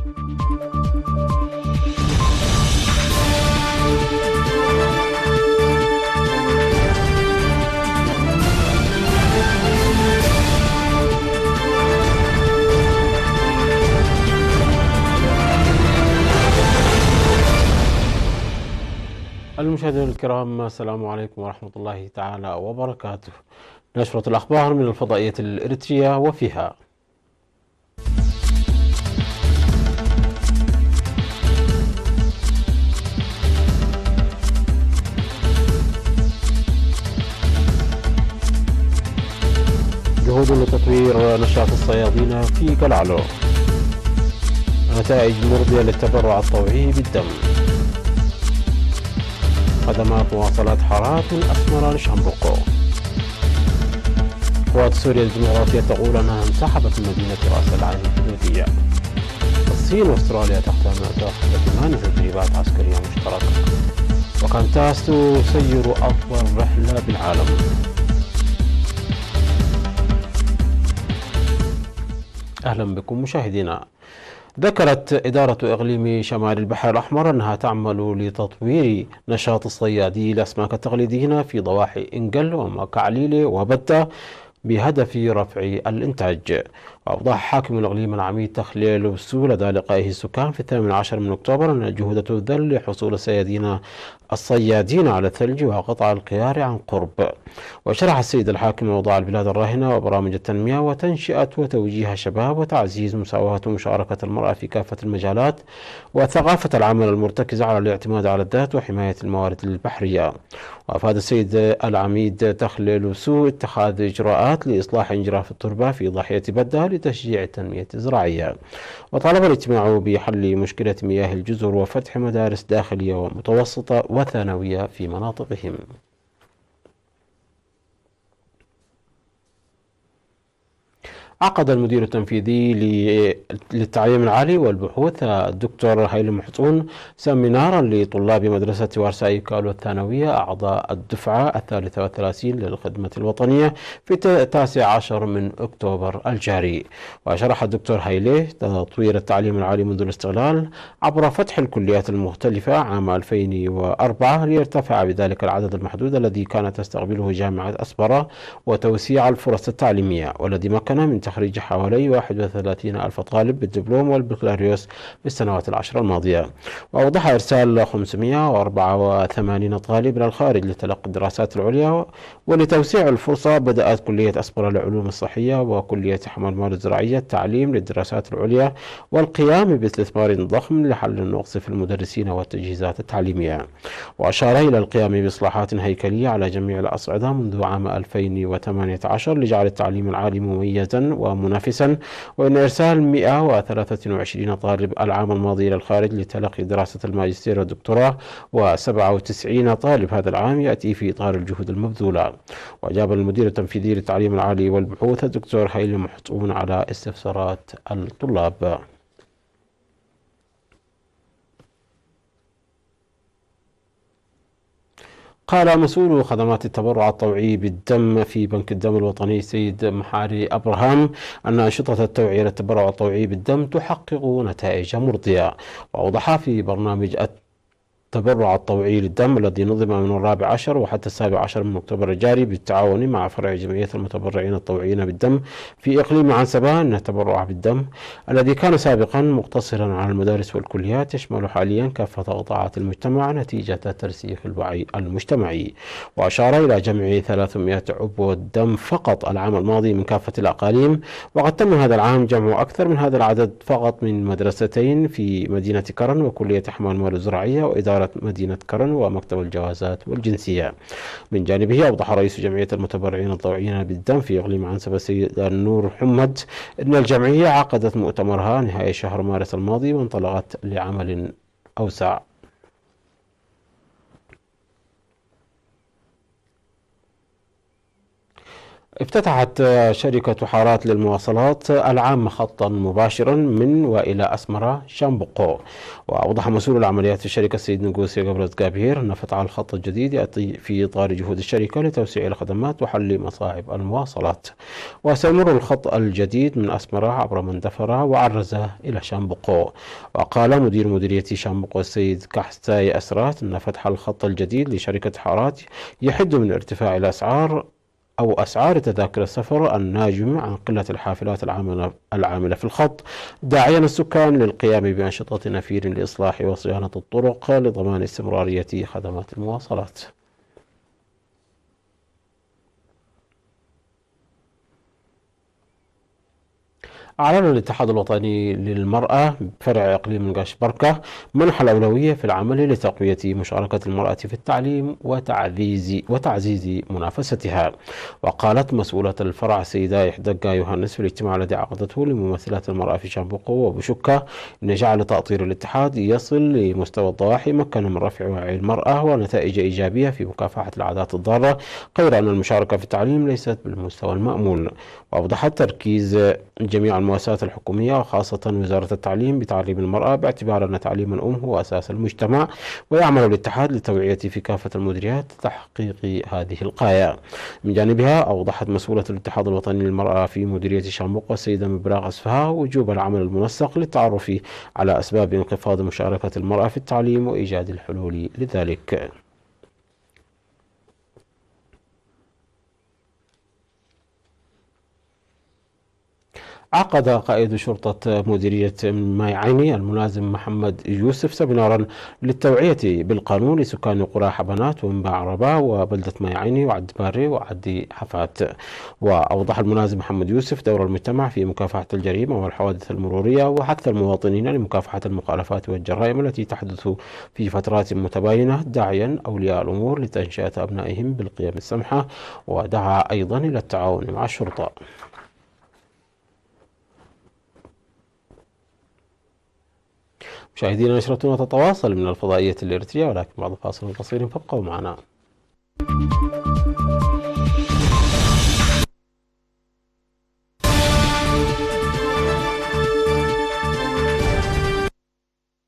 المشاهدين الكرام، السلام عليكم ورحمة الله تعالى وبركاته. نشرة الأخبار من الفضائية الإريترية، وفيها: جهود لتطوير نشاط الصيادين في قلعلو، نتائج مرضية للتبرع الطوعي بالدم، خدمات مواصلات حارات من أسمرة لشامبوكو، قوات سوريا الديمقراطية تقول أنها انسحبت من مدينة رأس العين الحدودية، الصين واستراليا تختتمان تدريبات عسكرية مشتركة، وكانتاس تسير أطول رحلة بالعالم. أهلا بكم مشاهدينا. ذكرت إدارة إقليم شمال البحر الأحمر أنها تعمل لتطوير نشاط الصيادي الأسماك التقليديين في ضواحي إنجل ومكعليلي وبتة بهدف رفع الإنتاج. وأوضح حاكم الإقليم العميد تخليل بسو لدى لقائه السكان في 18 من أكتوبر أن الجهود تبذل لحصول الصيادين على الثلج وقطع القيار عن قرب. وشرح السيد الحاكم أوضاع البلاد الراهنة وبرامج التنمية وتنشئة وتوجيه الشباب وتعزيز مساواة ومشاركة المرأة في كافة المجالات وثقافة العمل المرتكزة على الاعتماد على الذات وحماية الموارد البحرية. وأفاد السيد العميد تخليل بسو اتخاذ إجراءات لإصلاح انجراف التربة في ضاحية بدة لتشجيع التنمية الزراعية. وطالب الاجتماع بحل مشكلة مياه الجزر وفتح مدارس داخلية ومتوسطة وثانوية في مناطقهم. عقد المدير التنفيذي للتعليم العالي والبحوث الدكتور هيلي محصون سيمينارا لطلاب مدرسة ورسائي كالو الثانوية أعضاء الدفعة 33 للخدمة الوطنية في 19 من أكتوبر الجاري. وشرح الدكتور هيلي تطوير التعليم العالي منذ الاستقلال عبر فتح الكليات المختلفة عام 2004 ليرتفع بذلك العدد المحدود الذي كانت تستقبله جامعة أسبرة وتوسيع الفرص التعليمية، والذي مكن من تخريج حوالي 31 ألف طالب بالدبلوم والبكالوريوس في السنوات العشر الماضية. وأوضح إرسال 584 طالب إلى الخارج لتلقي الدراسات العليا. ولتوسيع الفرصة بدأت كلية أسبرة للعلوم الصحية وكلية حمل الموارد الزراعية التعليم للدراسات العليا والقيام باستثمار ضخم لحل النقص في المدرسين والتجهيزات التعليمية. وأشار إلى القيام بإصلاحات هيكلية على جميع الأصعدة منذ عام 2018 لجعل التعليم العالي مميزا ومنافسا. وإن إرسال 123 طالب العام الماضي إلى الخارج لتلقي دراسة الماجستير والدكتوراه و97 طالب هذا العام يأتي في إطار الجهود المبذولة. وأجاب المدير التنفيذي للتعليم العالي والبحوث الدكتور هيلي محصون على استفسارات الطلاب. قال مسؤول خدمات التبرع الطوعي بالدم في بنك الدم الوطني سيد محاري أبراهام أن أنشطة التوعية للتبرع الطوعي بالدم تحقق نتائج مرضية. وأوضح في برنامج التبرع الطوعي للدم الذي نظم من 14 وحتى 17 من أكتوبر الجاري بالتعاون مع فرع جمعية المتبرعين الطوعيين بالدم في إقليم عنسبة أن التبرع بالدم الذي كان سابقا مقتصرا على المدارس والكليات يشمل حاليا كافة قطاعات المجتمع نتيجة ترسيخ الوعي المجتمعي. وأشار إلى جمع 300 عبوة دم فقط العام الماضي من كافة الأقاليم، وقد تم هذا العام جمع أكثر من هذا العدد فقط من مدرستين في مدينة كرن وكلية حمل الموارد الزراعية وإدارة مدينة كرن ومكتب الجوازات والجنسية. من جانبه أوضح رئيس جمعية المتبرعين الطوعيين بالدم في إقليم عنسبة السيد النور حمد أن الجمعية عقدت مؤتمرها نهاية شهر مارس الماضي وانطلقت لعمل أوسع. افتتحت شركة حارات للمواصلات العامة خطا مباشرا من وإلى أسمرة شامبوقو. وأوضح مسؤول العمليات في الشركة السيد نجوسي جبرت جابير أن فتح الخط الجديد يأتي في إطار جهود الشركة لتوسيع الخدمات وحل مصاعب المواصلات. وسيمر الخط الجديد من أسمرة عبر مندفرة وعرزة إلى شامبوقو. وقال مدير مديرية شامبوقو السيد كحستاي أسرات أن فتح الخط الجديد لشركة حارات يحد من ارتفاع الأسعار أو أسعار تذاكر السفر الناجمة عن قلة الحافلات العاملة في الخط، داعيا السكان للقيام بأنشطة نفير لإصلاح وصيانة الطرق لضمان استمرارية خدمات المواصلات. أعلن الاتحاد الوطني للمرأة فرع إقليم نقاش بركة منح الأولوية في العمل لتقوية مشاركة المرأة في التعليم وتعزيز منافستها. وقالت مسؤولة الفرع السيدة إحدقا يوهانس في الاجتماع الذي عقدته لممثلات المرأة في شامبوقو وبشكة إن جعل تأطير الاتحاد يصل لمستوى الضواحي مكن من رفع وعي المرأة ونتائج إيجابية في مكافحة العادات الضارة، غير أن المشاركة في التعليم ليست بالمستوى المأمول. وأوضحت تركيز جميع المؤسسات الحكومية وخاصة وزارة التعليم بتعليم المرأة باعتبار أن تعليم الأم هو أساس المجتمع، ويعمل الاتحاد للتوعية في كافة المديريات لتحقيق هذه الغاية. من جانبها أوضحت مسؤولة الاتحاد الوطني للمرأة في مديرية شامبوقو السيدة مبراغ أسفها وجوب العمل المنسق للتعرف على أسباب انخفاض مشاركة المرأة في التعليم وإيجاد الحلول لذلك. عقد قائد شرطة مديرية ماي عيني الملازم محمد يوسف سمينارا للتوعية بالقانون لسكان قرى حبنات ومنبع عربة وبلدة ماي عيني وعد باري وعد حفات. وأوضح الملازم محمد يوسف دور المجتمع في مكافحة الجريمة والحوادث المرورية وحث المواطنين لمكافحة المخالفات والجرائم التي تحدث في فترات متباينة، داعيا أولياء الأمور لتنشئة أبنائهم بالقيم السمحة، ودعا أيضا إلى التعاون مع الشرطة. مشاهدينا نشرتنا تتواصل من الفضائية الإريترية، ولكن بعد فاصل قصير فابقوا معنا.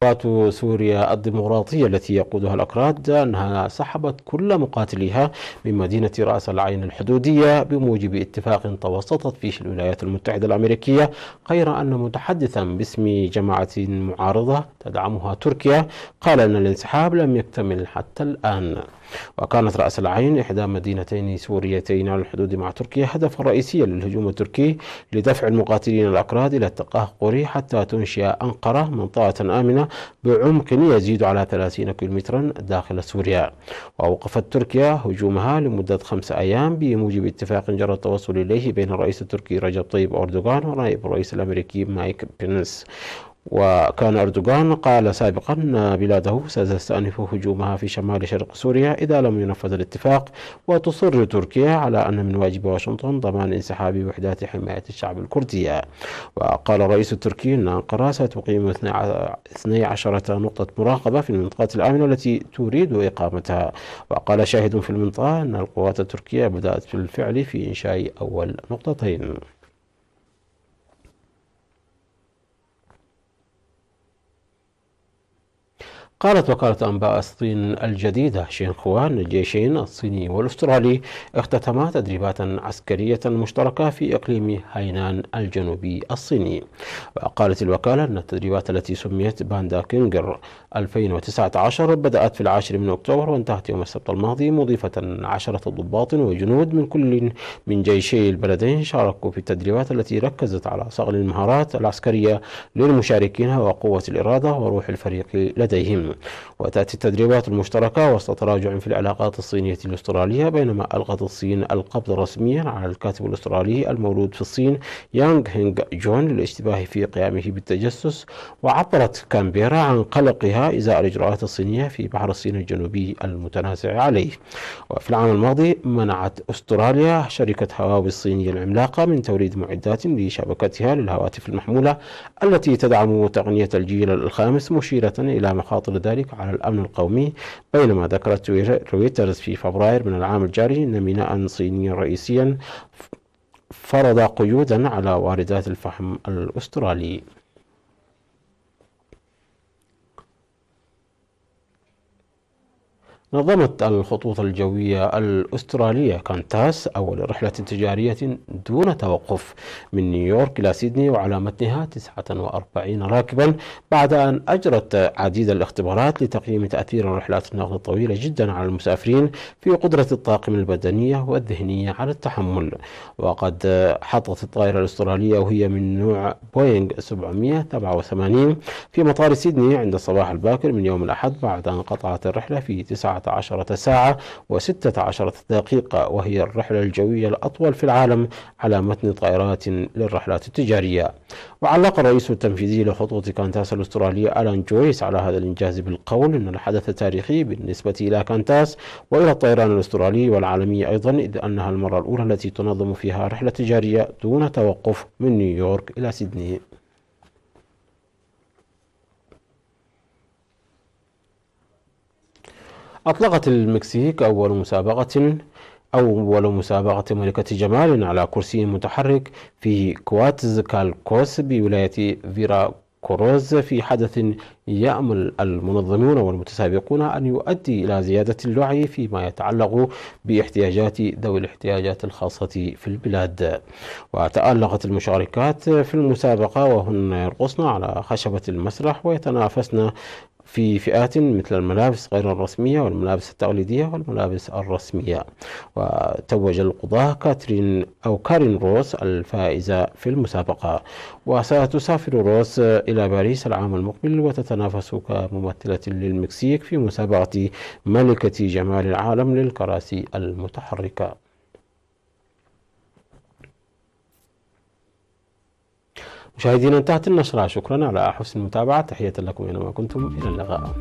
قوات سوريا الديمقراطية التي يقودها الأكراد أنها سحبت كل مقاتليها من مدينة رأس العين الحدودية بموجب اتفاق توسطت فيه الولايات المتحدة الأمريكية، غير أن متحدثا باسم جماعة معارضة تدعمها تركيا قال أن الانسحاب لم يكتمل حتى الآن. وكانت رأس العين إحدى مدينتين سوريتين على الحدود مع تركيا هدفا رئيسيا للهجوم التركي لدفع المقاتلين الأكراد إلى التقهقر حتى تنشئ أنقرة منطقة آمنة بعمق يزيد على 30 كيلومترا داخل سوريا. وأوقفت تركيا هجومها لمدة 5 أيام بموجب اتفاق جرى التوصل إليه بين الرئيس التركي رجب طيب أردوغان ونائب الرئيس الأمريكي مايك بينس. وكان أردوغان قال سابقا أن بلاده ستستأنف هجومها في شمال شرق سوريا إذا لم ينفذ الاتفاق، وتصر تركيا على أن من واجب واشنطن ضمان انسحاب وحدات حماية الشعب الكردية. وقال الرئيس التركي أن أنقرة ستقيم 12 نقطة مراقبة في المنطقة الآمنة التي تريد إقامتها. وقال شاهد في المنطقة أن القوات التركية بدأت بالفعل في إنشاء أول نقطتين. قالت وكالة أنباء الصين الجديدة شينخوا أن الجيشين الصيني والأسترالي اختتما تدريبات عسكرية مشتركة في إقليم هاينان الجنوبي الصيني. وقالت الوكالة أن التدريبات التي سميت باندا كينجر 2019 بدأت في 10 من أكتوبر وانتهت يوم السبت الماضي، مضيفة 10 ضباط وجنود من كل من جيشي البلدين شاركوا في التدريبات التي ركزت على صقل المهارات العسكرية للمشاركين وقوة الإرادة وروح الفريق لديهم. وتأتي التدريبات المشتركة وسط تراجع في العلاقات الصينية الأسترالية، بينما ألغت الصين القبض رسميا على الكاتب الأسترالي المولود في الصين يانغ هينغ جون للاشتباه في قيامه بالتجسس. وعبرت كامبيرا عن قلقها إزاء الإجراءات الصينية في بحر الصين الجنوبي المتنازع عليه. وفي العام الماضي منعت أستراليا شركة هواوي الصينية العملاقة من توريد معدات لشبكتها للهواتف المحمولة التي تدعم تقنية الجيل الخامس، مشيرة إلى مخاطر ذلك على الأمن القومي، بينما ذكرت رويترز في فبراير من العام الجاري أن ميناء صينيا رئيسيا فرض قيودا على واردات الفحم الأسترالي. نظمت الخطوط الجوية الأسترالية كانتاس أول رحلة تجارية دون توقف من نيويورك إلى سيدني، وعلى متنها 49 راكبا، بعد أن أجرت عديد الاختبارات لتقييم تأثير رحلات النقل الطويلة جدا على المسافرين في قدرة الطاقم البدنية والذهنية على التحمل. وقد حطت الطائرة الأسترالية وهي من نوع بوينغ 787 في مطار سيدني عند الصباح الباكر من يوم الأحد، بعد أن قطعت الرحلة في 19 ساعة و16 دقيقة، وهي الرحلة الجوية الأطول في العالم على متن طائرات للرحلات التجارية. وعلق الرئيس التنفيذي لخطوط كانتاس الأسترالية ألان جويس على هذا الإنجاز بالقول إن الحدث تاريخي بالنسبة إلى كانتاس وإلى الطيران الأسترالي والعالمي أيضا، إذ أنها المرة الأولى التي تنظم فيها رحلة تجارية دون توقف من نيويورك إلى سيدني. أطلقت المكسيك أول مسابقة ملكة جمال على كرسي متحرك في كواتزكالكوس بولاية فيرا كوروز، في حدث يأمل المنظمون والمتسابقون أن يؤدي إلى زيادة الوعي فيما يتعلق باحتياجات ذوي الاحتياجات الخاصة في البلاد. وتألقت المشاركات في المسابقة وهن يرقصن على خشبة المسرح ويتنافسن في فئات مثل الملابس غير الرسمية والملابس التقليدية والملابس الرسمية. وتوج القضاة كارين روس الفائزة في المسابقة، وستسافر روس إلى باريس العام المقبل وتتنافس كممثلة للمكسيك في مسابقة ملكة جمال العالم للكراسي المتحركة. مشاهدينا، انتهت النشرة. شكرا على حسن المتابعة. تحية لكم أينما كنتم. إلى اللقاء.